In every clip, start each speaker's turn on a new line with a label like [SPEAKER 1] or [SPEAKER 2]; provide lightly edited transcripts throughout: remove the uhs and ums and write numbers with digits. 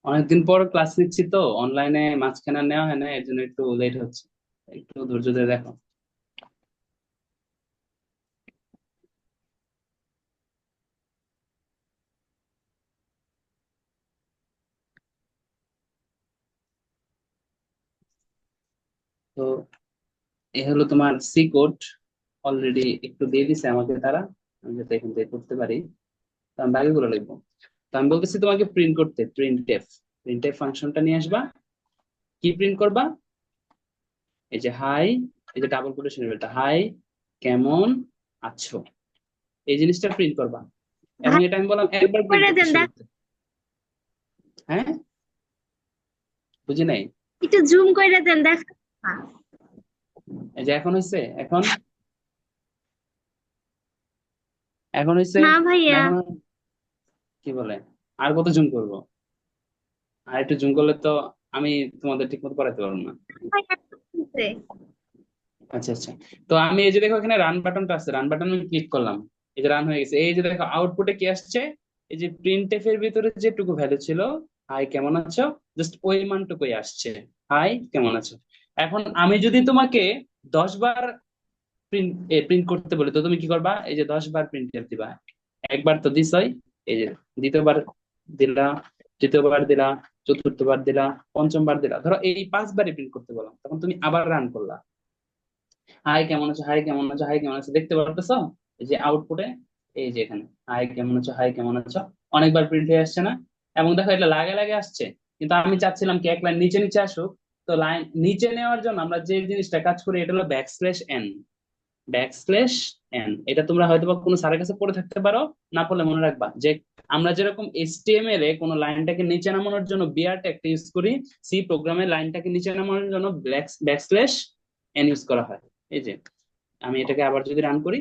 [SPEAKER 1] অনেকদিন পর ক্লাস নিচ্ছি তো অনলাইনে, মাঝখানে আর নেওয়া হয় না, এর জন্য একটু লেট হচ্ছে। একটু ধৈর্য ধরে দেখো। তো এই হলো তোমার সি কোড। অলরেডি একটু দিয়ে দিছে আমাকে তারা, আমি যাতে এখান থেকে করতে পারি। তো আমি বাকিগুলো লিখবো। তো আমি বলতেছি তোমাকে প্রিন্ট করতে, প্রিন্ট এফ ফাংশনটা নিয়ে আসবা। কি প্রিন্ট করবা? এই যে হাই, এই যে ডাবল কোটেশন এটা হাই, কেমন আছো, এই জিনিসটা প্রিন্ট করবা। এবং
[SPEAKER 2] ভাই
[SPEAKER 1] এটা আমি বললাম একবার প্রিন্ট
[SPEAKER 2] করে
[SPEAKER 1] করতে
[SPEAKER 2] দেন দেখ,
[SPEAKER 1] শুরুতে। হ্যাঁ, বুঝি নাই।
[SPEAKER 2] একটু জুম করে দেন দেখ।
[SPEAKER 1] এই যে এখন হয়েছে, এখন এখন হয়েছে
[SPEAKER 2] না
[SPEAKER 1] না
[SPEAKER 2] ভাইয়া।
[SPEAKER 1] এখন? কি বলে, আর কত জুম করব? আর একটু জুম করলে তো আমি তোমাদের ঠিক মতো পড়াতে পারবো না।
[SPEAKER 2] ভাইয়া হচ্ছে।
[SPEAKER 1] আচ্ছা আচ্ছা। তো আমি এই যে দেখো এখানে রান বাটনটা আছে, রান বাটন আমি ক্লিক করলাম। এই যে রান হয়ে গেছে, এই যে দেখো আউটপুটে কি আসছে। এই যে প্রিন্ট এফ এর ভিতরে যেটুকু ভ্যালু ছিল, হাই কেমন আছো, জাস্ট ওই মানটুকুই আসছে, হাই কেমন আছো। এখন আমি যদি তোমাকে 10 বার প্রিন্ট প্রিন্ট করতে বলি, তো তুমি কি করবা? এই যে 10 বার প্রিন্ট দিবা। একবার তো দিছই, এই যে দ্বিতীয়বার দিলা, তৃতীয়বার দিলা, চতুর্থবার দিলা, পঞ্চমবার দিলা, ধরো এই 5 বারই প্রিন্ট করতে বললাম, তখন তুমি আবার রান করলা। হাই কেমন আছো, হাই কেমন আছো, হাই কেমন আছো, দেখতে পারতেছো? এই যে আউটপুটে, এই যে এখানে হাই কেমন আছো, হাই কেমন আছো, অনেকবার প্রিন্ট হয়ে আসছে না? এবং দেখো এটা লাগে লাগে আসছে। কিন্তু আমি চাচ্ছিলাম কি এক লাইন নিচে নিচে আসুক। তো লাইন নিচে নেওয়ার জন্য আমরা যে জিনিসটা কাজ করি, এটা হলো ব্যাকস্ল্যাশ এন। ব্যাকস্ল্যাশ এন, এটা তোমরা হয়তো বা কোনো স্যারের কাছে পড়ে থাকতে পারো। না পড়লে মনে রাখবা যে আমরা যেরকম এইচটিএমএল এ কোনো লাইনটাকে নিচে নামানোর জন্য বিআর ট্যাগটা ইউজ করি, সি প্রোগ্রামে লাইনটাকে নিচে নামানোর জন্য ব্যাকস্ল্যাশ এন ইউজ করা হয়। এই যে আমি এটাকে আবার যদি রান করি,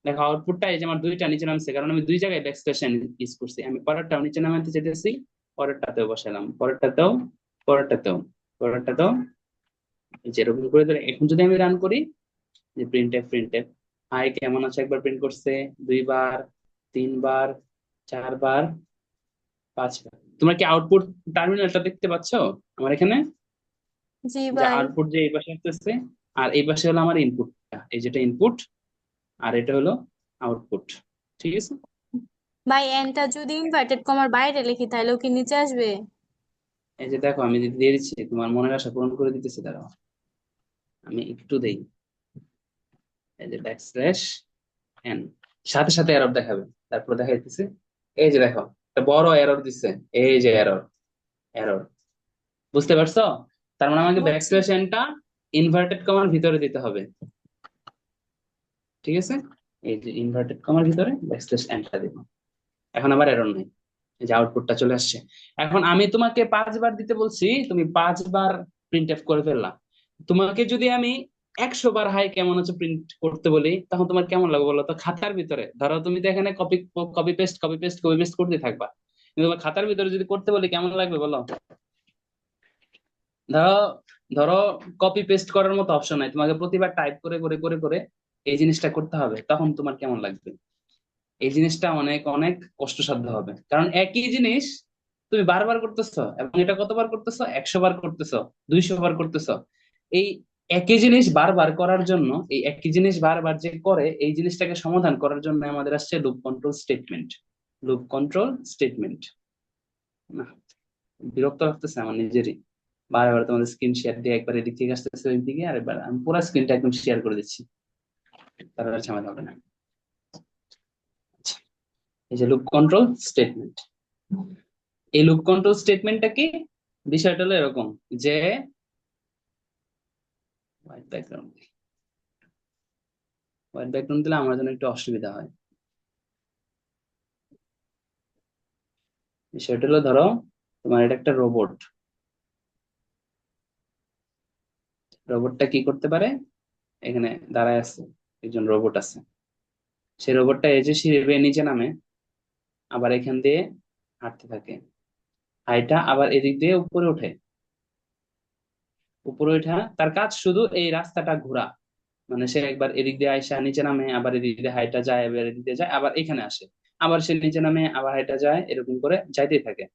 [SPEAKER 1] দেখো আউটপুটটা এই যে আমার দুইটা নিচে নামছে, কারণ আমি দুই জায়গায় ব্যাকস্ল্যাশ এন ইউজ করছি। আমি পরেরটাও নিচে নামাতে চাইতেছি, পরেরটাতেও বসালাম, পরেরটাতেও, পরেরটাতেও, পরেরটাতেও, যেরকম করে ধরে এখন যদি আমি রান করি, যে প্রিন্ট এফ, হাই কেমন আছে একবার প্রিন্ট করছে, 2 বার, 3 বার, 4 বার, 5 বার। তোমরা কি আউটপুট টার্মিনালটা দেখতে পাচ্ছ আমার এখানে?
[SPEAKER 2] জি
[SPEAKER 1] যে
[SPEAKER 2] ভাই।
[SPEAKER 1] আউটপুট যে এই পাশে আসতেছে, আর এই পাশে হলো আমার ইনপুটটা, এই যেটা ইনপুট, আর এটা হলো আউটপুট। ঠিক আছে।
[SPEAKER 2] ভাই এনটা যদি ইনভার্টেড কমার বাইরে লিখি তাহলেও কি নিচে আসবে?
[SPEAKER 1] এই যে দেখো আমি দিয়ে দিচ্ছি, তোমার মনের আশা পূরণ করে দিতেছি, দাঁড়াও আমি একটু দেই। এই যে ব্যাকস্ল্যাশ এন, সাথে সাথে এরর দেখাবে, তারপর দেখা যাইতেছে। এই যে দেখো একটা বড় এরর দিচ্ছে, এই যে এরর, এরর, বুঝতে পারছো? তার মানে আমাকে
[SPEAKER 2] বুঝছি।
[SPEAKER 1] ব্যাকস্ল্যাশ এনটা ইনভার্টেড কমার ভিতরে দিতে হবে। ঠিক আছে, এই যে ইনভার্টেড কমার ভিতরে ব্যাকস্ল্যাশ এনটা দিব। এখন আবার এরর নেই, এই যে আউটপুটটা চলে আসছে। এখন আমি তোমাকে 5 বার দিতে বলছি, তুমি 5 বার প্রিন্ট এফ করে ফেললা। তোমাকে যদি আমি 100 বার হাই কেমন আছে প্রিন্ট করতে বলি, তখন তোমার কেমন লাগবে বলো তো? খাতার ভিতরে ধরো তুমি তো এখানে copy, copy paste, copy paste, copy paste করতে থাকবা, কিন্তু তোমার খাতার ভিতরে যদি করতে বলি কেমন লাগবে বলো? ধরো, ধরো কপি পেস্ট করার মতো অপশন নাই, তোমাকে প্রতিবার টাইপ করে করে করে করে এই জিনিসটা করতে হবে, তখন তোমার কেমন লাগবে? এই জিনিসটা অনেক অনেক কষ্টসাধ্য হবে, কারণ একই জিনিস তুমি বারবার করতেছো, এবং এটা কতবার করতেছো? 100 বার করতেছো, 200 বার করতেছো। এই একই জিনিস বারবার করার জন্য, এই একই জিনিস বারবার যে করে, এই জিনিসটাকে সমাধান করার জন্য আমাদের আসছে loop control statement. Loop control statement. না, বিরক্ত লাগতেছে আমার নিজেরই। বারবার তোমাদের স্ক্রিন শেয়ার দিয়ে, একবার এদিক থেকে আসতেছে ওই দিকে, আর এবার আমি পুরো স্ক্রিনটা একদম শেয়ার করে দিচ্ছি, তার আর ঝামেলা হবে না। আচ্ছা, এই যে লুপ কন্ট্রোল স্টেটমেন্ট, এই লুপ কন্ট্রোল স্টেটমেন্টটা কি? বিষয়টা হলো এরকম যে, হোয়াইট ব্যাকগ্রাউন্ড, হোয়াইট ব্যাকগ্রাউন্ড দিলে আমার জন্য একটু অসুবিধা হয়। বিষয়টা হলো ধরো তোমার এটা একটা রোবট, রোবটটা কি করতে পারে? এখানে দাঁড়ায় আছে, একজন রোবট আছে, সেই রোবটটা এই যে সিঁড়ি বেয়ে নিচে নামে, আবার এখান দিয়ে হাঁটতে থাকে, হাইটা আবার এদিক দিয়ে উপরে ওঠে, উপরে ওঠা তার কাজ শুধু এই রাস্তাটা ঘোরা। মানে সে একবার এদিক দিয়ে আইসা নিচে নামে, আবার এদিক দিয়ে হাইটা যায়, আবার এদিক দিয়ে যায়, আবার এখানে আসে, আবার সে নিচে নামে, আবার হাইটা যায়, এরকম করে যাইতেই থাকে।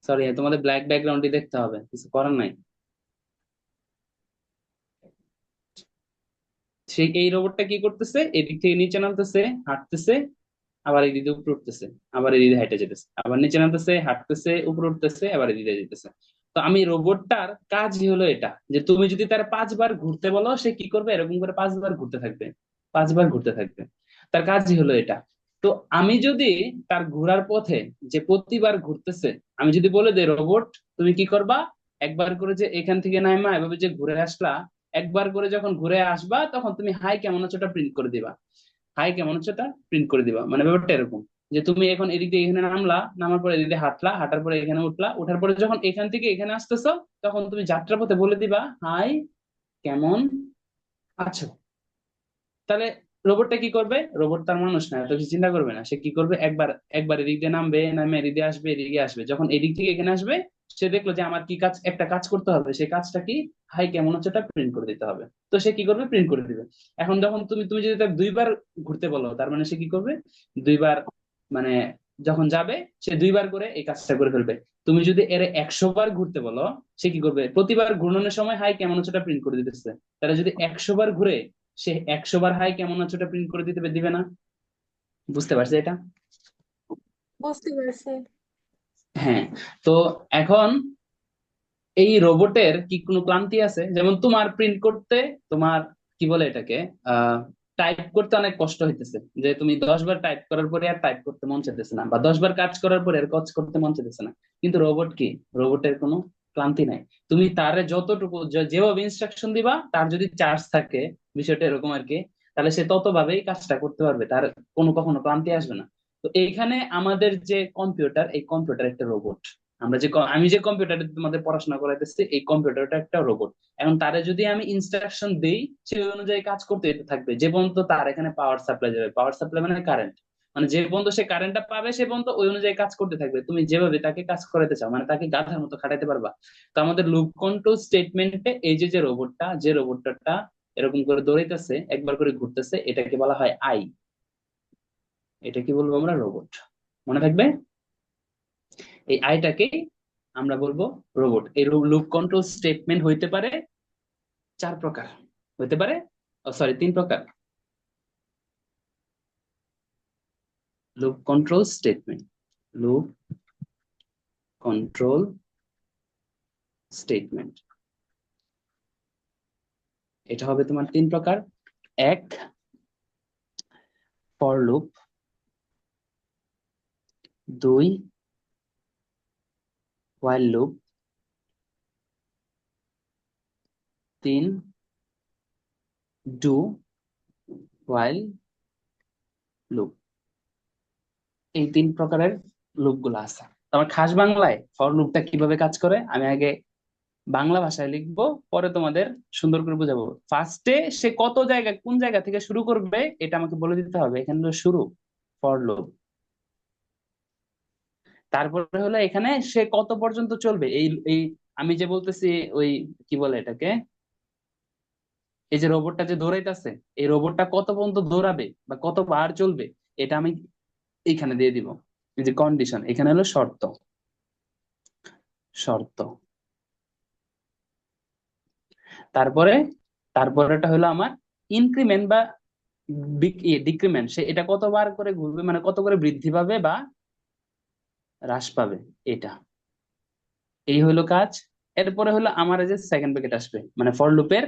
[SPEAKER 1] সরি, তোমাদের ব্ল্যাক ব্যাকগ্রাউন্ডই দেখতে হবে, কিছু করার নাই। সেই এই রোবটটা কি করতেছে, এদিক থেকে নিচে নামতেছে, হাঁটতেছে, আবার এদিকে উপরে উঠতেছে, আবার এদিকে হাইটে যেতেছে, আবার নিচে নামতেছে, হাঁটতেছে, উপরে উঠতেছে, আবার এদিকে যেতেছে। তো আমি রোবটটার কাজই হলো এটা, যে তুমি যদি তার 5 বার ঘুরতে বলো, সে কি করবে, এরকম করে 5 বার ঘুরতে থাকবে, 5 বার ঘুরতে থাকবে। তার কাজই হলো এটা। তো আমি যদি তার ঘোরার পথে, যে প্রতিবার ঘুরতেছে, আমি যদি বলে দেই রোবট তুমি কি করবা, একবার করে যে এখান থেকে নাইমা এভাবে যে ঘুরে আসলা, একবার করে যখন ঘুরে আসবা তখন তুমি হাই কেমন আছোটা প্রিন্ট করে দিবা। হাই কেমন হচ্ছে ওটা প্রিন্ট করে দিবা, মানে ব্যাপারটা এরকম, যে তুমি এখন এদিক দিয়ে এখানে নামলা, নামার পরে এদিক দিয়ে হাঁটলা, হাঁটার পরে এখানে উঠলা, ওঠার পরে যখন এখান থেকে এখানে আসতেছো, তখন তুমি যাত্রাপথে বলে দিবা হাই কেমন আছো। তাহলে রোবটটা কি করবে, রোবট তার মানুষ না, এত কিছু চিন্তা করবে না, সে কি করবে, একবার একবার এদিক দিয়ে নামবে, নামে এদিক দিয়ে আসবে, এদিকে আসবে, যখন এদিক থেকে এখানে আসবে, সে দেখলো যে আমার কি কাজ, একটা কাজ করতে হবে, সেই কাজটা কি, হাই কেমন হচ্ছে ওটা প্রিন্ট করে দিতে হবে। তো সে কি করবে, প্রিন্ট করে দিবে। এখন যখন তুমি তুমি যদি তার 2 বার ঘুরতে বলো, তার মানে সে কি করবে, 2 বার, মানে যখন যাবে সে 2 বার করে এই কাজটা করে ফেলবে। তুমি যদি এর 100 বার ঘুরতে বলো, সে কি করবে, প্রতিবার ঘূর্ণনের সময় হাই কেমন হচ্ছে ওটা প্রিন্ট করে দিতেছে। তাহলে যদি 100 বার ঘুরে, সে 100 বার হাই কেমন আছে ওটা প্রিন্ট করে দিতে দিবে না। বুঝতে পারছি এটা?
[SPEAKER 2] বুঝতে পারছি।
[SPEAKER 1] হ্যাঁ। তো এখন এই রোবটের কি কোনো ক্লান্তি আছে, যেমন তোমার প্রিন্ট করতে, তোমার কি বলে এটাকে, আহ টাইপ করতে অনেক কষ্ট হইতেছে, যে তুমি 10 বার টাইপ করার পরে আর টাইপ করতে মন চাইতেছে না, বা 10 বার কাজ করার পরে আর কাজ করতে মন চাইতেছে না। কিন্তু রোবট কি, রোবটের কোনো ক্লান্তি নাই। তুমি তারে যতটুকু যেভাবে ইনস্ট্রাকশন দিবা, তার যদি চার্জ থাকে, বিষয়টা এরকম আর কি, তাহলে সে তত ভাবেই কাজটা করতে পারবে, তার কোনো কখনো ক্লান্তি আসবে না। তো এইখানে আমাদের যে কম্পিউটার, এই কম্পিউটার একটা রোবট। আমরা যে আমি যে কম্পিউটারে তোমাদের পড়াশোনা করাইতেছি, এই কম্পিউটারটা একটা রোবট। এখন তারে যদি আমি ইনস্ট্রাকশন দেই, সে ওই অনুযায়ী কাজ করতে থাকবে, যে পর্যন্ত তার এখানে পাওয়ার সাপ্লাই যাবে, পাওয়ার সাপ্লাই মানে কারেন্ট, মানে যে পর্যন্ত সে কারেন্টটা পাবে, সে পর্যন্ত ওই অনুযায়ী কাজ করতে থাকবে। তুমি যেভাবে তাকে কাজ করাতে চাও, মানে তাকে গাধার মতো খাটাইতে পারবা। তো আমাদের লুপ কন্ট্রোল স্টেটমেন্টে এই যে যে রোবটটা, যে রোবটটা এরকম করে দৌড়াইতেছে, একবার করে ঘুরতেছে, এটাকে বলা হয় আই। এটা কি বলবো আমরা, রোবট। মনে থাকবে, এই আইটাকে আমরা বলবো রোবট। এই লুপ কন্ট্রোল স্টেটমেন্ট হইতে পারে 4 প্রকার, হইতে পারে, ও সরি 3 প্রকার। Loop control statement, loop control statement, এটা হবে তোমার 3 প্রকার। এক, for loop. 2, while loop. 3, do while loop. এই 3 প্রকারের লুপ গুলো আছে। তো আমার খাস বাংলায় ফর লুপটা কিভাবে কাজ করে আমি আগে বাংলা ভাষায় লিখবো, পরে তোমাদের সুন্দর করে বুঝাবো। ফার্স্টে সে কত জায়গা, কোন জায়গা থেকে শুরু করবে, এটা আমাকে বলে দিতে হবে, এখানে হলো শুরু, ফর লুপ। তারপরে হলো এখানে সে কত পর্যন্ত চলবে, এই এই আমি যে বলতেছি, ওই কি বলে এটাকে, এই যে রোবটটা যে দৌড়াইতেছে, এই রোবটটা কত পর্যন্ত দৌড়াবে বা কতবার চলবে, এটা আমি এইখানে দিয়ে দিব। এই যে কন্ডিশন, এখানে হলো শর্ত, শর্ত। তারপরে, তারপরেটা হলো আমার ইনক্রিমেন্ট বা ডিক্রিমেন্ট, সে এটা কতবার করে ঘুরবে, মানে কত করে বৃদ্ধি পাবে বা হ্রাস পাবে, এটা, এই হলো কাজ। এরপরে হলো আমার এই যে সেকেন্ড ব্র্যাকেট আসবে, মানে ফর লুপের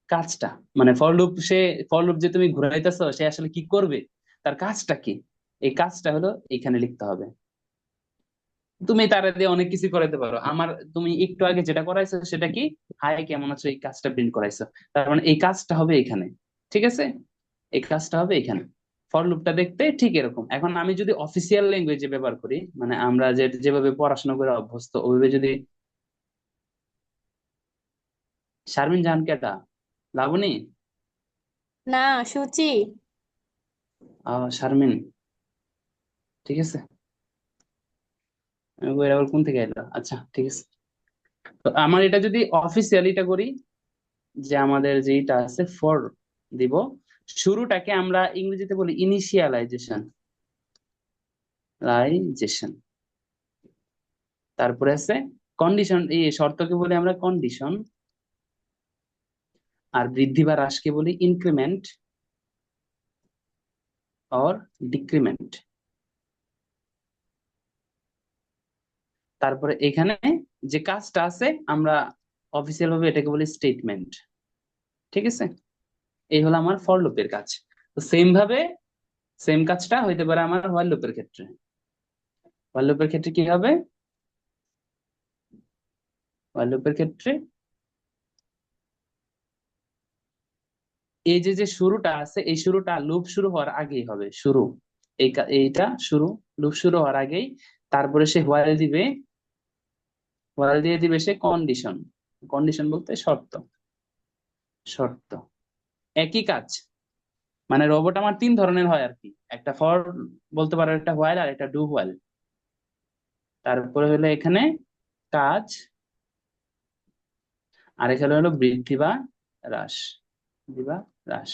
[SPEAKER 1] কাজটা, মানে for loop say, for loop যে তুমি ঘুরাইতেছো, সে আসলে কি করবে, তার কাজটা কি, এই কাজটা হলো এখানে লিখতে হবে। তুমি তারা দিয়ে অনেক কিছু করাইতে পারো। আমার, তুমি একটু আগে যেটা করাইছো সেটা কি, হাই কেমন আছো, এই কাজটা প্রিন্ট করাইছো, তার মানে এই কাজটা হবে এখানে, ঠিক আছে, এই কাজটা হবে এখানে। ফর লুপটা দেখতে ঠিক এরকম। এখন আমি যদি অফিসিয়াল ল্যাঙ্গুয়েজে ব্যবহার করি, মানে আমরা যে যেভাবে পড়াশোনা করে অভ্যস্ত, ওইভাবে যদি, শারমিন জাহান কেটা, লাবণী,
[SPEAKER 2] না, সুচি।
[SPEAKER 1] শারমিন, ঠিক আছে, আমি কই, এরা আবার কোন থেকে এলো, আচ্ছা ঠিক আছে। তো আমার এটা যদি অফিসিয়ালিটা করি, যে আমাদের যেটা আছে ফর দিব, শুরুটাকে আমরা ইংরেজিতে বলি ইনিশিয়ালাইজেশন, লাইজেশন। তারপরে আছে কন্ডিশন, এই শর্তকে বলি আমরা কন্ডিশন, আর বৃদ্ধি বা হ্রাসকে বলি ইনক্রিমেন্ট অর ডিক্রিমেন্ট। তারপরে এখানে যে কাজটা আছে আমরা অফিসিয়াল ভাবে এটাকে বলি স্টেটমেন্ট। ঠিক আছে, এই হলো আমার ফর লুপের কাজ। তো সেম ভাবে সেম কাজটা হইতে পারে আমার হোয়াইল লুপের ক্ষেত্রে। হোয়াইল লুপের ক্ষেত্রে কি হবে? হোয়াইল লুপের ক্ষেত্রে এই যে যে শুরুটা আছে, এই শুরুটা লুপ শুরু হওয়ার আগেই হবে, শুরু এইটা শুরু, লুপ শুরু হওয়ার আগেই। তারপরে সে হোয়াইল দিবে, হোয়াইল দিয়ে দিবে সে কন্ডিশন। কন্ডিশন বলতে শর্ত, শর্ত। একই কাজ, মানে রোবট আমার তিন ধরনের হয় আর কি, একটা ফর বলতে পারো, একটা হোয়াইল, আর একটা ডু হোয়াইল। তারপরে হলো এখানে কাজ, আর এখানে হলো বৃদ্ধি বা হ্রাস, বৃদ্ধি বা হ্রাস।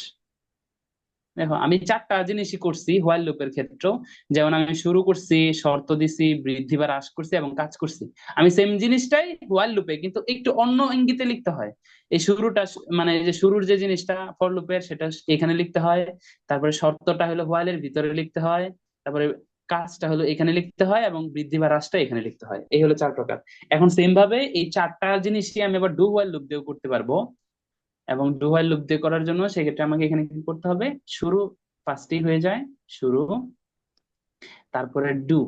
[SPEAKER 1] দেখো আমি চারটা জিনিসই করছি হোয়াইল লুপের ক্ষেত্রেও। যেমন আমি শুরু করছি, শর্ত দিছি, বৃদ্ধি বা হ্রাস করছি এবং কাজ করছি। আমি সেম জিনিসটাই হোয়াইল লুপে, কিন্তু একটু অন্য ইঙ্গিতে লিখতে হয়। এই শুরুটা মানে এই যে শুরুর যে জিনিসটা ফর লুপের, সেটা এখানে লিখতে হয়। তারপরে শর্তটা হলো হোয়াইলের ভিতরে লিখতে হয়। তারপরে কাজটা হলো এখানে লিখতে হয়, এবং বৃদ্ধি বা হ্রাসটা এখানে লিখতে হয়। এই হলো চার প্রকার। এখন সেম ভাবে এই চারটা জিনিসই আমি আবার ডু হোয়াইল লুপ দিয়েও করতে পারবো। এবং ডু হোয়াইল লুপ দিয়ে করার জন্য সেক্ষেত্রে আমাকে এখানে কি করতে হবে? শুরু ফার্স্টেই হয়ে যায়, শুরু, তারপরে ডু,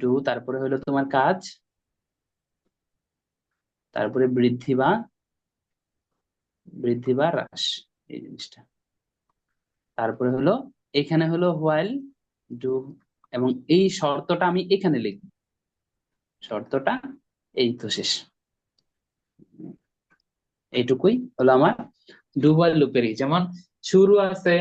[SPEAKER 1] ডু, তারপরে হলো তোমার কাজ, তারপরে বৃদ্ধি বা হ্রাস, এই জিনিসটা। তারপরে হলো এখানে হলো হোয়াইল, ডু, এবং এই শর্তটা আমি এখানে লিখবো, শর্তটা। এই তো শেষ। এইটুকুই হলো আমার ডু হোয়াইল লুপেরই। যেমন শুরু আছে,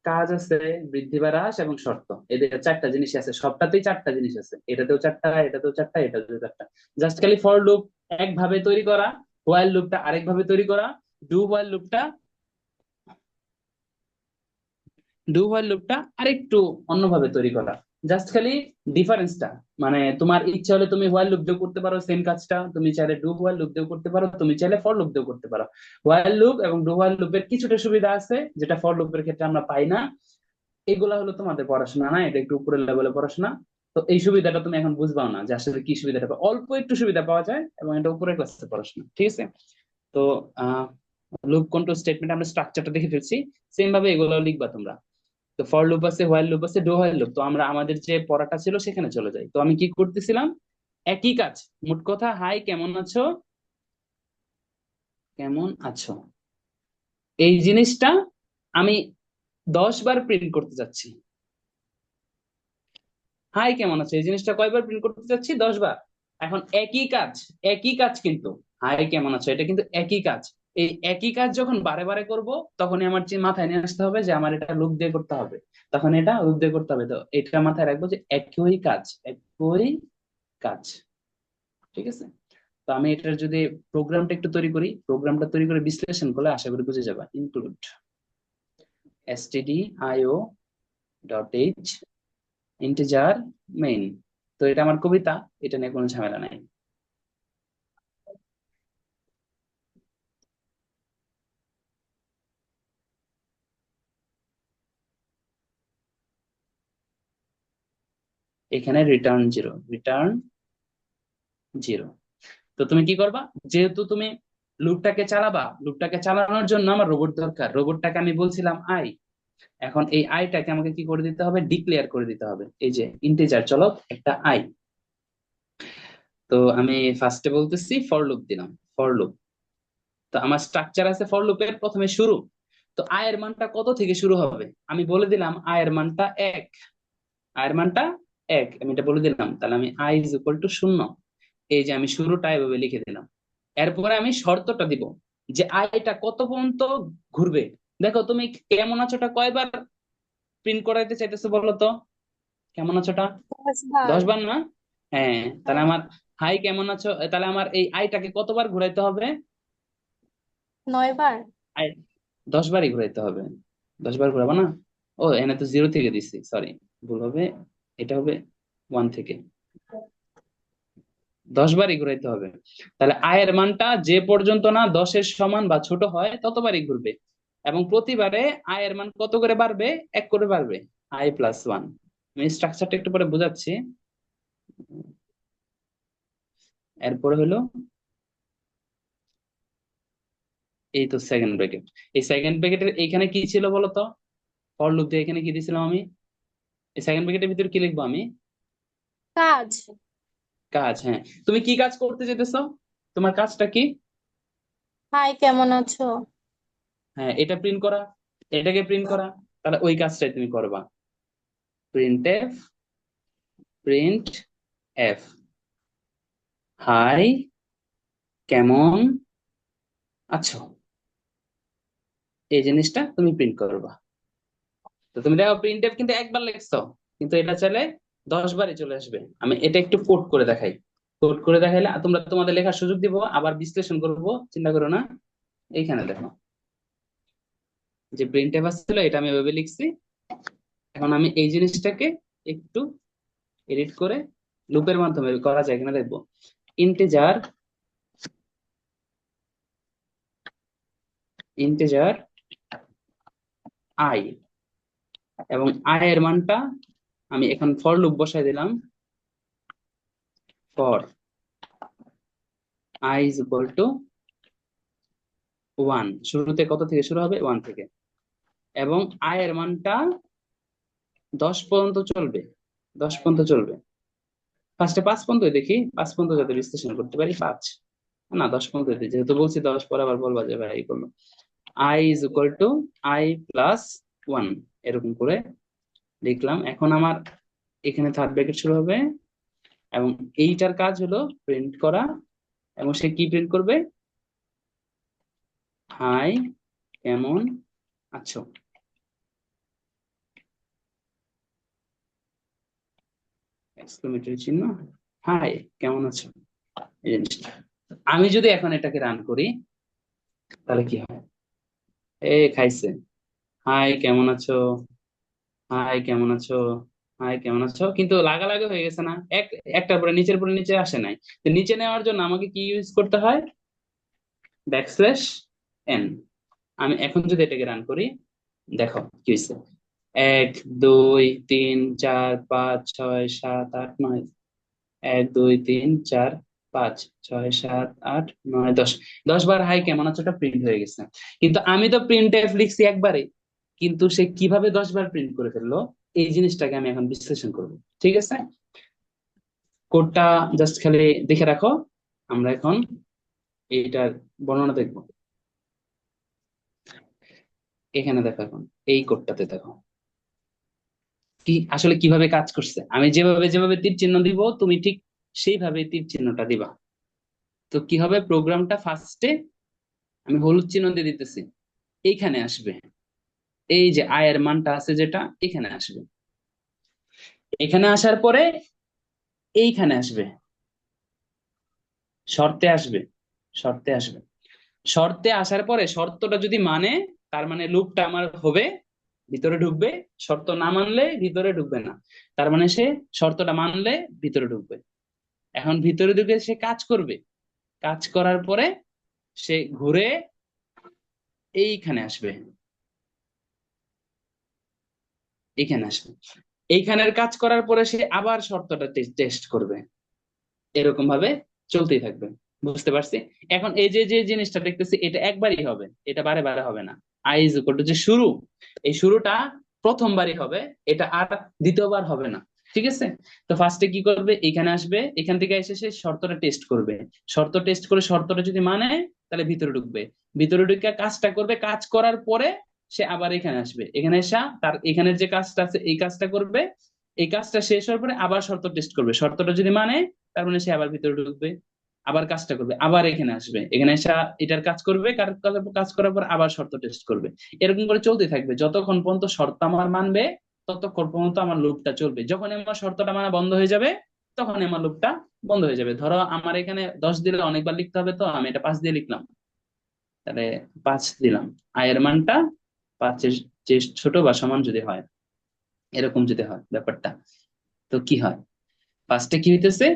[SPEAKER 1] কাজ আছে, বৃদ্ধি বা হ্রাস এবং শর্ত, এদের চারটা জিনিস আছে, সবটাতেই চারটা জিনিস আছে, এটাতেও চারটা, এটাতেও চারটা, এটাতেও চারটা। জাস্ট খালি ফর লুপ একভাবে তৈরি করা, হোয়াইল লুপটা আরেক ভাবে তৈরি করা, ডু হোয়াইল লুপটা ডু হোয়াইল লুপটা আরেকটু অন্যভাবে তৈরি করা। জাস্ট খালি ডিফারেন্সটা, মানে তোমার ইচ্ছা হলে তুমি হোয়াইল লুপ দিয়েও করতে পারো সেম কাজটা, তুমি চাইলে ডু হোয়াইল লুপ দিয়েও করতে পারো, তুমি চাইলে ফর লুপ দিয়েও করতে পারো। হোয়াইল লুপ এবং ডু হোয়াইল লুপের কিছুটা সুবিধা আছে যেটা ফর লুপের ক্ষেত্রে আমরা পাই না। এগুলা হলো তোমাদের পড়াশোনা না, এটা একটু উপরের লেভেলে পড়াশোনা। তো এই সুবিধাটা তুমি এখন বুঝবাও না যে আসলে কি সুবিধাটা অল্প একটু সুবিধা পাওয়া যায়, এবং এটা উপরের ক্লাসের পড়াশোনা। ঠিক আছে, তো আহ লুপ কন্ট্রোল স্টেটমেন্ট আমরা স্ট্রাকচারটা দেখে ফেলছি। সেম ভাবে এগুলো লিখবা তোমরা। তো ফর লুপ আছে, হোয়াইল লুপ আছে, ডু হোয়াইল লুপ। তো আমরা আমাদের যে পড়াটা ছিল সেখানে চলে যাই। তো আমি কি করতেছিলাম? একই কাজ, মোট কথা, হাই কেমন আছো, কেমন আছো, এই জিনিসটা আমি 10 বার প্রিন্ট করতে যাচ্ছি। হাই কেমন আছো এই জিনিসটা কয়বার প্রিন্ট করতে যাচ্ছি? 10 বার। এখন একই কাজ, একই কাজ কিন্তু, হাই কেমন আছো এটা কিন্তু একই কাজ। এই একই কাজ যখন বারে বারে করব, তখনই আমার যে মাথায় নিয়ে আসতে হবে যে আমার এটা লুপ দিয়ে করতে হবে, তখন এটা লুপ দিয়ে করতে হবে। তো এটা মাথায় রাখবো যে একই কাজ, একই কাজ। ঠিক আছে, তো আমি এটার যদি প্রোগ্রামটা একটু তৈরি করি, প্রোগ্রামটা তৈরি করে বিশ্লেষণ করলে আশা করি বুঝে যাবা। Include stdio dot H integer main. তো এটা আমার কবিতা, এটা নিয়ে কোনো ঝামেলা নাই। এখানে রিটার্ন জিরো, রিটার্ন জিরো। তো তুমি কি করবা? যেহেতু তুমি লুপটাকে চালাবা, লুপটাকে চালানোর জন্য আমার রোবট দরকার, রোবটটাকে আমি বলছিলাম আই। এখন এই আইটাকে আমাকে কি করে দিতে হবে? ডিক্লেয়ার করে দিতে হবে। এই যে ইন্টিজার চলক একটা আই। তো আমি ফার্স্টে বলতেছি ফর লুপ দিলাম, ফর লুপ। তো আমার স্ট্রাকচার আছে ফর লুপের, প্রথমে শুরু। তো আয়ের মানটা কত থেকে শুরু হবে? আমি বলে দিলাম আয়ের মানটা 1, আয়ের মানটা 1, আমি এটা বলে দিলাম। তাহলে আমি আই ইজ ইকুয়াল টু 0। এই যে আমি শুরুটা এভাবে লিখে দিলাম। এরপরে আমি শর্তটা দিব যে আইটা কত পর্যন্ত ঘুরবে। দেখো তুমি কেমন আছোটা কয়বার প্রিন্ট করাইতে চাইতেছো বলো তো? কেমন আছোটা
[SPEAKER 2] 10 বার।
[SPEAKER 1] 10 বার না? হ্যাঁ, তাহলে
[SPEAKER 2] হ্যাঁ,
[SPEAKER 1] আমার হাই কেমন আছো, তাহলে আমার এই আইটাকে কতবার ঘুরাইতে হবে?
[SPEAKER 2] 9 বার।
[SPEAKER 1] আই 10 বারই ঘুরাইতে হবে। 10 বার ঘুরাবো না? ও, এনে তো জিরো থেকে দিছি, সরি, ভুল হবে। এটা হবে 1 থেকে 10 বারই ঘুরাইতে হবে। তাহলে আয়ের মানটা যে পর্যন্ত না 10-এর সমান বা ছোট হয় ততবারই ঘুরবে, এবং প্রতিবারে আয়ের মান কত করে বাড়বে? 1 করে বাড়বে। i+1। আমি স্ট্রাকচারটা একটু পরে বোঝাচ্ছি। এরপরে হলো এই তো সেকেন্ড ব্র্যাকেট। এই সেকেন্ড ব্র্যাকেটের এইখানে কি ছিল বলতো? ফর লুপ দিয়ে এখানে কি দিয়েছিলাম আমি? এই সেকেন্ড ব্র্যাকেটের ভিতরে কি লিখবো আমি?
[SPEAKER 2] কাজ।
[SPEAKER 1] কাজ, হ্যাঁ। তুমি কি কাজ করতে যেতেছো? তোমার কাজটা কি?
[SPEAKER 2] হাই, কেমন আছো?
[SPEAKER 1] হ্যাঁ, এটা প্রিন্ট করা, এটাকে প্রিন্ট করা। তাহলে ওই কাজটাই তুমি করবা। প্রিন্ট প্রিন্ট এফ হাই কেমন আছো, এই জিনিসটা তুমি প্রিন্ট করবা। তো তুমি দেখো প্রিন্ট এফ কিন্তু একবার লিখছো, কিন্তু এটা চাইলে 10 বারই চলে আসবে। আমি এটা একটু কোড করে দেখাই। কোড করে দেখাইলে তোমরা তোমাদের লেখার সুযোগ দিব, আবার বিশ্লেষণ করবো, চিন্তা করো না। এইখানে দেখো, যে প্রিন্ট এফ ছিল এটা আমি ওইভাবে লিখছি। এখন আমি এই জিনিসটাকে একটু এডিট করে লুপের মাধ্যমে করা যায় কিনা দেখবো। ইন্টিজার ইন্টিজার আই, এবং আই এর মানটা আমি এখন ফর লুপ বসাই দিলাম। For I is equal to 1, শুরুতে কত থেকে শুরু হবে? 1 থেকে। এবং আই এর মানটা 10 পর্যন্ত চলবে, 10 পর্যন্ত চলবে। ফার্স্টে 5 পর্যন্ত দেখি, 5 পর্যন্ত যাতে বিশ্লেষণ করতে পারি। 5 না, 10 পর্যন্ত দিই, যেহেতু বলছি 10 পর আবার বলবা যে ভাই এই করলো। I is equal to i+1, এরকম করে লিখলাম। এখন আমার এখানে থার্ড ব্র্যাকেট শুরু হবে, এবং এইটার কাজ হলো প্রিন্ট করা। এবং সে কি প্রিন্ট করবে? হাই কেমন আছো, এক্সক্লেমেটরি চিহ্ন, হাই কেমন আছো, এই জিনিসটা। আমি যদি এখন এটাকে রান করি, তাহলে কি হয়? এ খাইছে, হাই কেমন আছো, হাই কেমন আছো, হাই কেমন আছো, কিন্তু লাগালাগি হয়ে গেছে না? একটার পরে নিচের পরে নিচে আসে নাই। তো নিচে নেওয়ার জন্য আমাকে কি ইউজ করতে হয়? Backslash N. আমি এখন যদি এটাকে রান করি, দেখো কি হয়েছে। 1 2 3 4 5 6 7 8 9, 1 2 3 4 5 6 7 8 9 10, 10 বার হাই কেমন আছো এটা প্রিন্ট হয়ে গেছে। কিন্তু আমি তো প্রিন্ট এফ লিখছি একবারে, কিন্তু সে কিভাবে 10 বার প্রিন্ট করে ফেললো, এই জিনিসটাকে আমি এখন বিশ্লেষণ করব। ঠিক আছে, কোডটা জাস্ট খালি দেখে রাখো। আমরা এখন এইটার বর্ণনা দেখবো। এখানে দেখো, এখন এই কোডটাতে দেখো কি আসলে কিভাবে কাজ করছে। আমি যেভাবে যেভাবে তীর চিহ্ন দিব, তুমি ঠিক সেইভাবে তীর চিহ্নটা দিবা। তো কি হবে, প্রোগ্রামটা ফার্স্টে আমি হলুদ চিহ্ন দিয়ে দিতেছি, এইখানে আসবে। এই যে আয়ের মানটা আছে যেটা, এখানে আসবে। এখানে আসার পরে এইখানে আসবে, শর্তে আসবে, শর্তে আসবে। শর্তে আসার পরে শর্তটা যদি মানে, তার মানে লুপটা আমার হবে, ভিতরে ঢুকবে। শর্ত না মানলে ভিতরে ঢুকবে না। তার মানে সে শর্তটা মানলে ভিতরে ঢুকবে। এখন ভিতরে ঢুকে সে কাজ করবে। কাজ করার পরে সে ঘুরে এইখানে আসবে, এইখানে আসবে। এইখানের কাজ করার পরে সে আবার শর্তটা টেস্ট করবে। এরকম ভাবে চলতেই থাকবে। বুঝতে পারছি? এখন এই যে যে জিনিসটা দেখতেছি, এটা একবারই হবে, এটা বারে বারে হবে না। আই ইজ ইকুয়াল টু যে শুরু, এই শুরুটা প্রথমবারই হবে, এটা আর দ্বিতীয়বার হবে না। ঠিক আছে? তো ফার্স্টে কি করবে, এখানে আসবে, এখান থেকে এসে সে শর্তটা টেস্ট করবে। শর্ত টেস্ট করে শর্তটা যদি মানে, তাহলে ভিতরে ঢুকবে। ভিতরে ঢুকে কাজটা করবে, কাজ করার পরে সে আবার এখানে আসবে, এখানে এসে তার এখানের যে কাজটা আছে এই কাজটা করবে। এই কাজটা শেষ হওয়ার পরে আবার শর্ত টেস্ট করবে, শর্তটা যদি মানে, তার মানে সে আবার ভিতরে ঢুকবে, আবার কাজটা করবে, আবার এখানে আসবে, এখানে এসে এটার কাজ করবে, কাজ করার পর আবার শর্ত টেস্ট করবে। এরকম করে চলতে থাকবে যতক্ষণ পর্যন্ত শর্ত আমার মানবে, ততক্ষণ পর্যন্ত আমার লুপটা চলবে। যখন আমার শর্তটা মানা বন্ধ হয়ে যাবে, তখন আমার লুপটা বন্ধ হয়ে যাবে। ধরো আমার এখানে 10 দিলে অনেকবার লিখতে হবে, তো আমি এটা 5 দিয়ে লিখলাম। তাহলে 5 দিলাম, আয়ের মানটা 5-এর চেয়ে ছোট বা সমান যদি হয়, এরকম যদি হয় ব্যাপারটা, তো কি হয়? ফার্স্টে কি হইতেছে,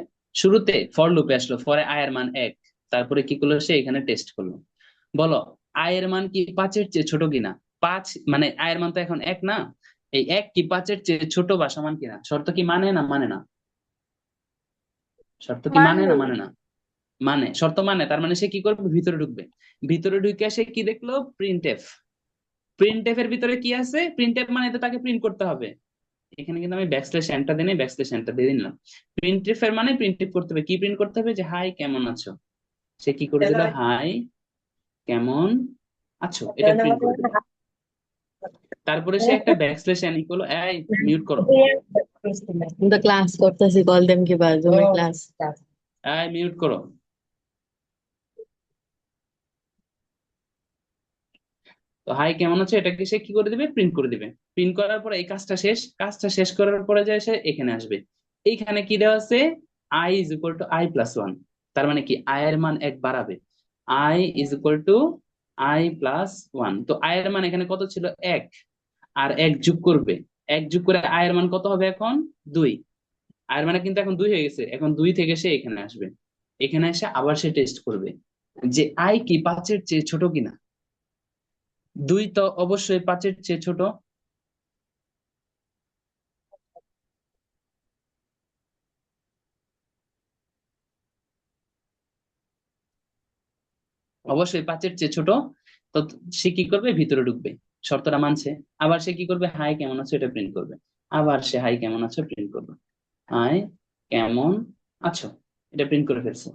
[SPEAKER 1] শুরুতে ফর লুপে আসলো, ফরে আই এর মান 1, তারপরে কি করলো সে এখানে টেস্ট করলো। বলো আই এর মান কি 5-এর চেয়ে ছোট কিনা? 5 মানে আই এর মান তো এখন 1 না, এই 1 কি 5-এর চেয়ে ছোট বা সমান কিনা? শর্ত কি মানে না মানে না? শর্ত কি মানে
[SPEAKER 2] মানবে।
[SPEAKER 1] না মানে না? মানে, শর্ত মানে, তার মানে সে কি করবে, ভিতরে ঢুকবে। ভিতরে ঢুকে সে কি দেখলো, প্রিন্ট এফ। প্রিন্ট এফ এর ভিতরে কি আছে, প্রিন্ট এফ মানে তো তাকে প্রিন্ট করতে হবে। এখানে কিন্তু আমি ব্যাকস্ল্যাশ এন্টার দিই, ব্যাকস্ল্যাশ এন্টার দিয়ে দিলাম। প্রিন্ট এফ এর মানে প্রিন্ট এফ করতে হবে, কি প্রিন্ট করতে হবে, যে হাই কেমন আছো। সে কি করে দিল, হাই কেমন আছো, এটা প্রিন্ট করে দিল। তারপরে সে একটা ব্যাকস্ল্যাশ এন ইকুয়াল, এই মিউট করো,
[SPEAKER 3] The class করতেছি, call them কি বা জুমে ক্লাস।
[SPEAKER 1] এই মিউট করো। তো হাই কেমন আছে এটাকে সে কি করে দিবে, প্রিন্ট করে দিবে। প্রিন্ট করার পরে এই কাজটা শেষ, কাজটা শেষ করার পরে যায় সে এখানে আসবে। এইখানে কি দেওয়া আছে, I is equal to I plus one. তার মানে কি আই এর মান 1 বাড়াবে, I is equal to I plus one. তো আই এর মান এখানে কত ছিল, 1, আর 1 যোগ করবে। 1 যোগ করে আই এর মান কত হবে এখন, 2। আই এর মানে কিন্তু এখন 2 হয়ে গেছে, এখন 2 থেকে সে এখানে আসবে। এখানে এসে আবার সে টেস্ট করবে যে আই কি 5-এর চেয়ে ছোট কিনা। 2 তো অবশ্যই 5-এর চেয়ে ছোট, অবশ্যই 5-এর চেয়ে ছোট। তো সে কি করবে, ভিতরে ঢুকবে, শর্তটা মানছে। আবার সে কি করবে, হাই কেমন আছো এটা প্রিন্ট করবে। আবার সে হাই কেমন আছো প্রিন্ট করবে, হাই কেমন আছো, এটা প্রিন্ট করে ফেলছে।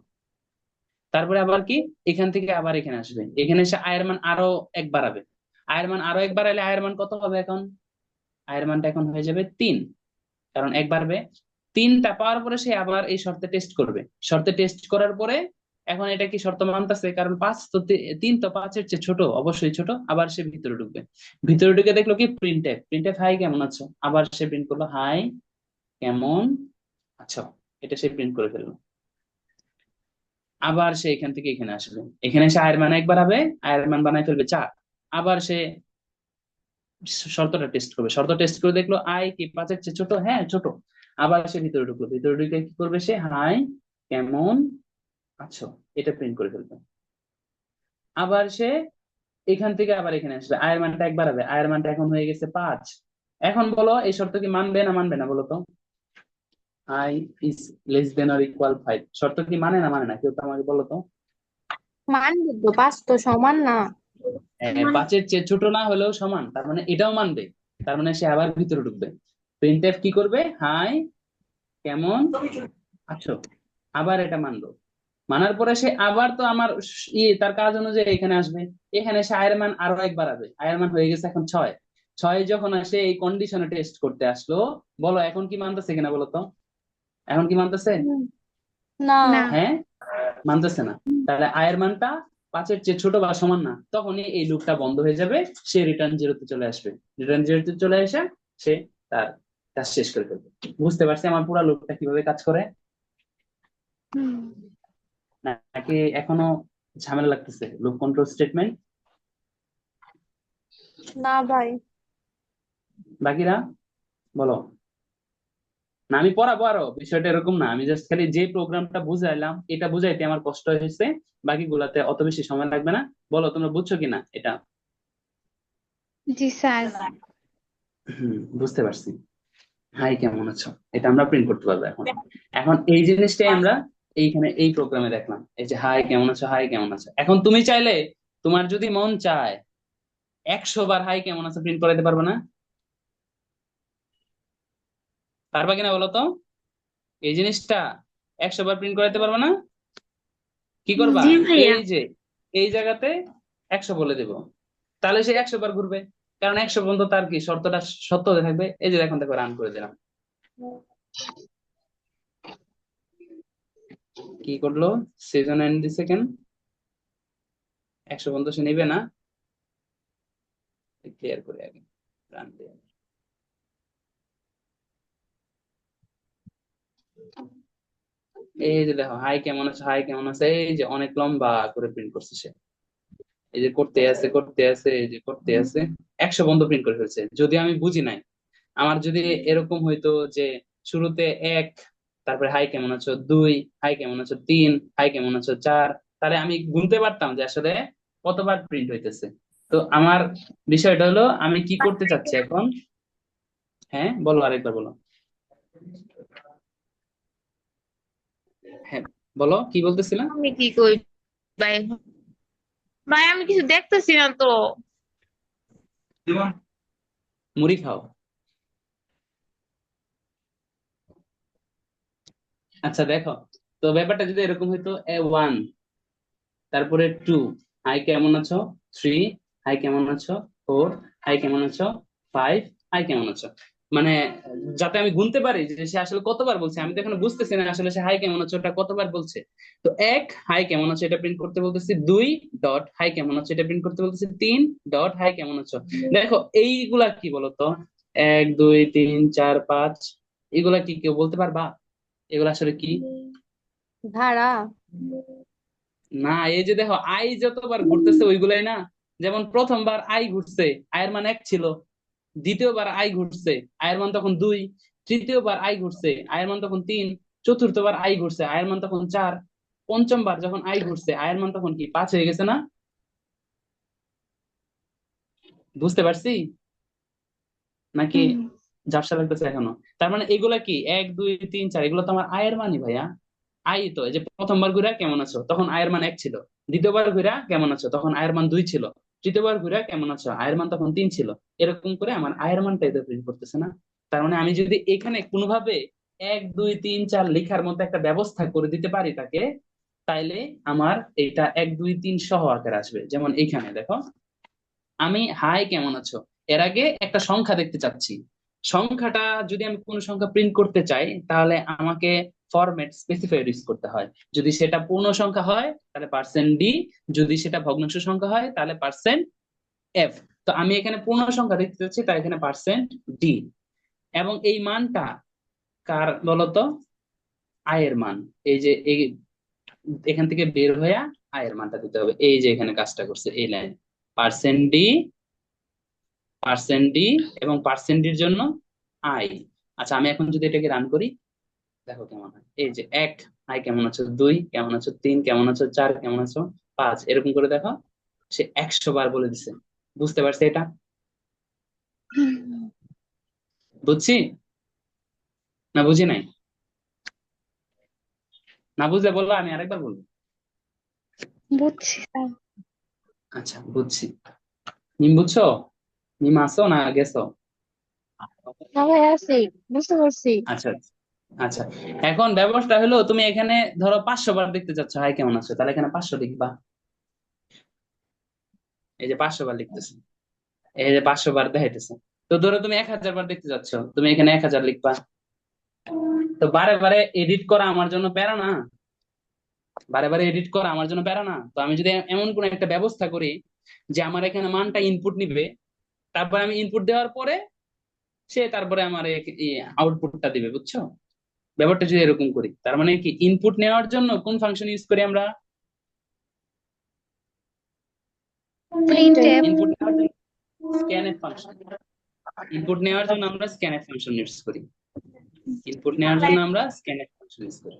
[SPEAKER 1] তারপরে আবার কি, এখান থেকে আবার এখানে আসবে, এখানে এসে আয়ের মান আরো 1 বাড়াবে। আয়ের মান আরো 1 বাড়ালে আয়ের মান কত হবে এখন, আয়ের মানটা এখন হয়ে যাবে 3, কারণ 1 বাড়বে। 3টা পাওয়ার পরে সে আবার এই শর্তে টেস্ট করবে। শর্তে টেস্ট করার পরে এখন এটা কি শর্ত মানতেছে, কারণ 5 তো 3 তো 5-এর চেয়ে ছোট, অবশ্যই ছোট। আবার সে ভিতরে ঢুকবে, ভিতরে ঢুকে দেখলো কি, প্রিন্ট এফ, হাই কেমন আছো। আবার সে প্রিন্ট করলো, হাই কেমন আছো, এটা সে প্রিন্ট করে ফেললো। আবার সে এখান থেকে এখানে আসবে, এখানে এসে আয়ের মান 1 বাড়াবে, আয়ের মান বানায় ফেলবে 4। আবার সে শর্তটা টেস্ট করবে, শর্ত টেস্ট করে দেখলো আই কি 5-এর চেয়ে ছোট, হ্যাঁ ছোট। আবার সে ভিতরে ঢুকলো, ভিতরে ঢুকে কি করবে, সে হাই কেমন আছো, এটা প্রিন্ট করে ফেলবে। আবার সে এখান থেকে আবার এখানে আসবে, আয়ের মানটা 1 বাড়াবে, আয়ের মানটা এখন হয়ে গেছে 5। এখন বলো এই শর্ত কি মানবে না মানবে না, বলো তো। I is less than or equal 5, শর্ত কি মানে না মানে না, কেউ তো আমাকে বলো তো।
[SPEAKER 2] মানবে তো, 5 তো সমান না।
[SPEAKER 1] 5-এর চেয়ে ছোট না হলেও সমান, তার মানে এটাও মানবে। তার মানে সে আবার ভিতরে ঢুকবে, প্রিন্টএফ কি করবে, হাই কেমন আছো, আবার এটা মানলো। মানার পরে সে আবার তো আমার তার কাজ অনুযায়ী এখানে আসবে। এখানে সে আয়ের মান আরো 1 বাড়াবে, আয়ের মান হয়ে গেছে এখন 6। 6 যখন আসে এই কন্ডিশনে টেস্ট করতে আসলো, বলো এখন কি মানতেছে কিনা বলো তো, এখন কি মানতেছে,
[SPEAKER 2] হুম। না।
[SPEAKER 3] না।
[SPEAKER 1] হ্যাঁ মানতেছে না। তাহলে আয়ের মানটা 5-এর চেয়ে ছোট বা সমান না, তখনই এই লুপটা বন্ধ হয়ে যাবে, সে রিটার্ন জিরোতে চলে আসবে। রিটার্ন জিরোতে চলে এসে সে তার কাজ শেষ করে ফেলবে। বুঝতে পারছি আমার পুরো লুপটা কিভাবে কাজ করে,
[SPEAKER 2] হুম।
[SPEAKER 1] নাকি এখনো ঝামেলা লাগতেছে লুপ কন্ট্রোল স্টেটমেন্ট?
[SPEAKER 2] না ভাই।
[SPEAKER 1] বাকিরা বলো। না আমি পড়াবো আরো, বিষয়টা এরকম না, আমি জাস্ট খালি যে প্রোগ্রামটা বুঝাইলাম এটা বুঝাইতে আমার কষ্ট হয়েছে, বাকিগুলাতে অত বেশি সময় লাগবে না। বলো তোমরা বুঝছো কিনা এটা।
[SPEAKER 3] জি স্যার।
[SPEAKER 1] বুঝতে পারছি। হাই কেমন আছো, এটা আমরা প্রিন্ট করতে পারবো এখন। এখন এই জিনিসটাই আমরা এইখানে এই প্রোগ্রামে দেখলাম, এই যে হাই কেমন আছো, হাই কেমন আছো। এখন তুমি চাইলে, তোমার যদি মন চায়, 100 বার হাই কেমন আছো প্রিন্ট করাতে পারবে না? পারবা কিনা বলো তো, এই জিনিসটা 100 বার প্রিন্ট করাতে পারবে না? কি করবা,
[SPEAKER 3] জি ভাইয়া।
[SPEAKER 1] এই যে এই জায়গাতে 100 বলে দেব, তাহলে সে 100 বার ঘুরবে। কারণ 100 পর্যন্ত তার কি শর্তটা সত্য হতে থাকবে। এই যে এখন দেখো রান করে দিলাম, কি করলো, সেজন এন্ড দিছে কেন, 100 পর্যন্ত সে নিবে না। ক্লিয়ার করে আগে রান দিয়ে, এই যে দেখো হাই কেমন আছে, হাই কেমন আছে, এই যে অনেক লম্বা করে প্রিন্ট করছে সে। এই যে করতে আছে করতে আছে, এই যে করতে আছে, 100 বন্ধ প্রিন্ট করে ফেলছে। যদি আমি বুঝি নাই, আমার যদি এরকম হইতো যে শুরুতে 1 তারপরে হাই কেমন আছো 2, হাই কেমন আছো 3, হাই কেমন আছো 4। তাহলে আমি গুনতে পারতাম যে আসলে কতবার প্রিন্ট হইতেছে। তো আমার বিষয়টা হলো আমি কি করতে চাচ্ছি এখন। হ্যাঁ বলো, আরেকবার বলো। হ্যাঁ বলো কি বলতেছিলাম।
[SPEAKER 4] আমি কি কই ভাই? ভাই আমি কিছু দেখতেছি না তো।
[SPEAKER 1] মুড়ি খাও। আচ্ছা দেখো, তো ব্যাপারটা যদি এরকম হইতো 1, তারপরে 2, হাই কেমন আছো 3, হাই কেমন আছো 4, হাই কেমন আছো 5, হাই কেমন আছো। মানে যাতে আমি গুনতে পারি যে সে আসলে কতবার বলছে। আমি তো এখানে বুঝতেছি না আসলে সে হাই কেমন আছো ওটা কতবার বলছে। তো 1, হাই কেমন আছো এটা প্রিন্ট করতে বলতেছি। 2 ডট হাই কেমন আছো এটা প্রিন্ট করতে বলতেছি। 3 ডট হাই কেমন আছো। দেখো এইগুলা কি বলতো, 1 2 3 4 5, এগুলা কি কেউ বলতে পারবা? এগুলা আসলে কি?
[SPEAKER 2] ধারা।
[SPEAKER 1] না, এই যে দেখো আই যতবার ঘুরতেছে ওইগুলাই না। যেমন প্রথমবার আই ঘুরছে, আয়ের মান 1 ছিল। দ্বিতীয়বার আই ঘুরছে, আয়ের মান তখন 2। তৃতীয়বার আই ঘুরছে, আয়ের মান তখন 3। চতুর্থবার আই ঘুরছে, আয়ের মান তখন 4। পঞ্চমবার যখন আই ঘুরছে, আয়ের মান তখন কি 5 হয়ে গেছে না? বুঝতে পারছি নাকি
[SPEAKER 4] হুম।
[SPEAKER 1] ঝাপসা লাগতেছে এখনো? তার মানে এগুলা কি 1 2 3 4, এগুলো তো আমার আয়ের মানই ভাইয়া। আই তো এই যে প্রথমবার ঘুরা কেমন আছো তখন আয়ের মান 1 ছিল। দ্বিতীয়বার ঘুরা কেমন আছো তখন আয়ের মান 2 ছিল। তৃতীয়বার ঘুরা কেমন আছো আয়ের মান তখন 3 ছিল। এরকম করে আমার আয়ের মানটাই তো প্রিন্ট করতেছে না? তার মানে আমি যদি এখানে কোনোভাবে 1 2 3 4 লেখার মধ্যে একটা ব্যবস্থা করে দিতে পারি তাকে, তাইলে আমার এটা 1 2 3 সহ আকারে আসবে। যেমন এইখানে দেখো, আমি হাই কেমন আছো এর আগে একটা সংখ্যা দেখতে চাচ্ছি। সংখ্যাটা যদি আমি কোনো সংখ্যা প্রিন্ট করতে চাই তাহলে আমাকে ফরম্যাট স্পেসিফায়ার ইউজ করতে হয়। যদি সেটা পূর্ণ সংখ্যা হয় তাহলে পার্সেন্ট ডি, যদি সেটা ভগ্নাংশ সংখ্যা হয় তাহলে পার্সেন্ট এফ। তো আমি এখানে পূর্ণ সংখ্যা দেখতে চাচ্ছি তাই এখানে পার্সেন্ট ডি। এবং এই মানটা কার বলতো? আয়ের মান। এই যে এই এখান থেকে বের হয়ে আয়ের মানটা দিতে হবে। এই যে এখানে কাজটা করছে এই line, percent D, percent D এবং পার্সেন্ট ডির জন্য আই। আচ্ছা আমি এখন যদি এটাকে রান করি, দেখো কেমন হয়। এই যে 1, আই কেমন আছো 2, কেমন আছো 3, কেমন আছো 4, কেমন আছো 5, এরকম করে দেখো সে 100 বার বলে দিছে। বুঝতে পারছে এটা? বুঝছি না বুঝি নাই? না বুঝলে বললো, আমি আরেকবার বলবো।
[SPEAKER 4] বুঝছি স্যার।
[SPEAKER 1] আচ্ছা বুঝছি। মিম বুঝছো? মিম আসো না গেছো?
[SPEAKER 4] না ভাই আছি, বুঝতে পারছি।
[SPEAKER 1] আচ্ছা আচ্ছা। এখন ব্যবস্থা হলো তুমি এখানে ধরো 500 বার দেখতে চাচ্ছ হাই কেমন আছো, তাহলে এখানে 500 লিখবা। এই যে 500 বার লিখতেছে, এই যে 500 বার দেখাইতেছে। তো ধরো তুমি 1000 বার দেখতে যাচ্ছ, তুমি এখানে 1000 লিখবা। তো বারে বারে এডিট করা আমার জন্য প্যারা না? বারে বারে এডিট করা আমার জন্য প্যারা না? তো আমি যদি এমন কোন একটা ব্যবস্থা করি যে আমার এখানে মানটা ইনপুট নিবে, তারপরে আমি ইনপুট দেওয়ার পরে সে তারপরে আমার আউটপুটটা দিবে, বুঝছো? ব্যাপারটা যদি এরকম করি তার মানে কি ইনপুট নেওয়ার জন্য কোন ফাংশন ইউজ করি আমরা?
[SPEAKER 4] প্রিন্টএফ।
[SPEAKER 1] ইনপুট নেওয়ার জন্য স্ক্যানএফ ফাংশন। ইনপুট নেওয়ার জন্য আমরা স্ক্যানএফ ফাংশন ইউজ করি। ইনপুট নেওয়ার জন্য আমরা স্ক্যানএফ ফাংশন ইউজ করি।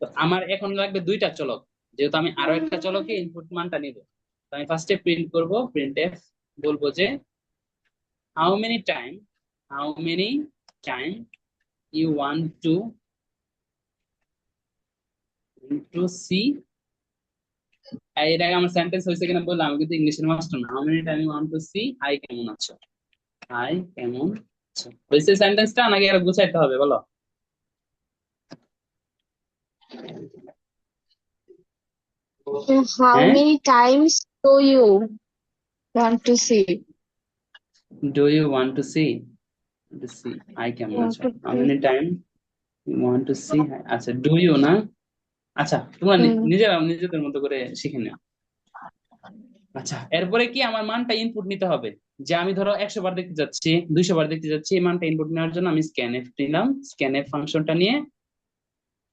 [SPEAKER 1] তো আমার এখন লাগবে 2টা চলক, যেহেতু আমি আরো একটা চলকে ইনপুট মানটা নিব। তো আমি ফার্স্টে প্রিন্ট করব, প্রিন্ট এফ, বলবো যে how many time, how many time you want to see. এর আগে আমার সেন্টেন্স হয়েছে কিনা বললাম, আমি কিন্তু ইংলিশের মাস্টার না। How many time you want to see hi কেমন আছো, হাই কেমন আছো। হয়েছে সেন্টেন্সটা নাকি আর গুছাইতে হবে বলো?
[SPEAKER 4] How
[SPEAKER 1] হ্যাঁ,
[SPEAKER 4] many times do you want to see?
[SPEAKER 1] Do you want to see, see hi কেমন
[SPEAKER 4] Want
[SPEAKER 1] আছো,
[SPEAKER 4] to
[SPEAKER 1] how
[SPEAKER 4] see?
[SPEAKER 1] Many time you want to see hi. আচ্ছা ডু ইউ না? আচ্ছা তোমরা
[SPEAKER 4] হুম।
[SPEAKER 1] নিজেরা নিজেদের মতো করে শিখে নাও। আচ্ছা এরপরে কি আমার মানটা ইনপুট নিতে হবে। যে আমি ধরো 100 বার দেখতে যাচ্ছি, 200 বার দেখতে যাচ্ছি, এই মানটা ইনপুট নেওয়ার জন্য আমি স্ক্যানএফ নিলাম। স্ক্যানএফ ফাংশনটা নিয়ে,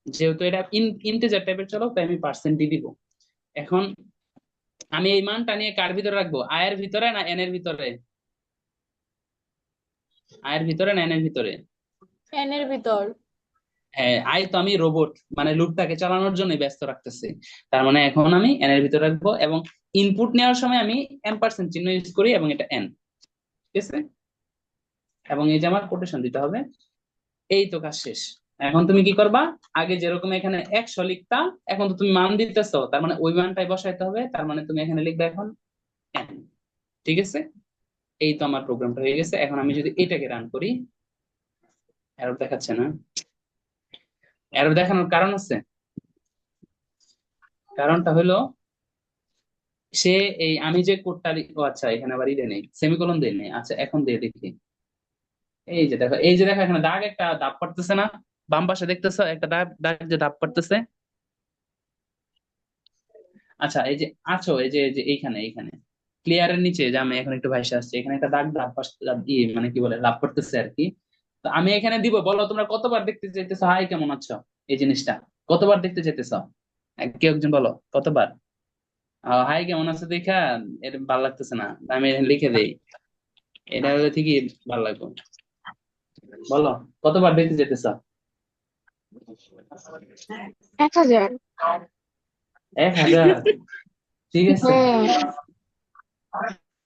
[SPEAKER 1] যেহেতু এটা ইন্টিজার টাইপের চলো তাই আমি পার্সেন্ট দিয়ে দিব। এখন আমি এই মানটা নিয়ে কার ভিতরে রাখবো, আয়ের ভিতরে না এন এর ভিতরে? আয়ের ভিতরে না এন এর ভিতরে?
[SPEAKER 2] এন এর ভিতর।
[SPEAKER 1] হ্যাঁ, তো আমি রোবট মানে লুপটাকে চালানোর জন্য ব্যস্ত রাখতেছি। তার মানে এখন আমি এন এর ভিতর রাখবো, এবং ইনপুট নেওয়ার সময় আমি এম্পারসেন্ট চিহ্ন ইউজ করি, এবং এটা এন। ঠিক আছে, এবং এই যে আমার কোটেশন দিতে হবে। এই তো কাজ শেষ। এখন তুমি কি করবা, আগে যেরকম এখানে 100 লিখতা, এখন তো তুমি মান দিতেছো, তার মানে ওই মানটাই বসাইতে হবে। তার মানে তুমি এখানে লিখবে এখন এন। ঠিক আছে, এই তো আমার প্রোগ্রামটা হয়ে গেছে। এখন আমি যদি এটাকে রান করি, এরর দেখাচ্ছে না। এরর দেখানোর কারণ আছে, কারণটা হলো সে এই আমি যে কোডটা ও আচ্ছা, এখানে আবার ই দেয় নেই, সেমিকোলন দেয় নেই। আচ্ছা এখন দিয়ে দেখি। এই যে দেখো, এই যে দেখো, এখানে দাগ, একটা দাগ পড়তেছে না? বাম পাশে দেখতেছো একটা দাগ, দাগ যে দাগ পড়তেছে। আচ্ছা এই যে আছো, এই যে এইখানে এইখানে ক্লিয়ারের নিচে, যে আমি এখন একটু ভাইসে আসছি, এখানে একটা দাগ দাগ পাশ মানে কি বলে, লাভ করতেছে আর কি। তো আমি এখানে দিব, বলো তোমরা কতবার দেখতে চাইতেছো হাই কেমন আছো, এই জিনিসটা কতবার দেখতে চাইতেছো? কেউ একজন বলো কতবার। হাই কেমন আছো দেখা এটা ভালো লাগতেছে না, আমি এখানে লিখে দেই, এটা হলে ঠিকই ভালো লাগবে। বলো কতবার দেখতে চাইতেছো?
[SPEAKER 4] 1000।
[SPEAKER 1] 1000? ঠিক আছে।
[SPEAKER 4] হ্যাঁ।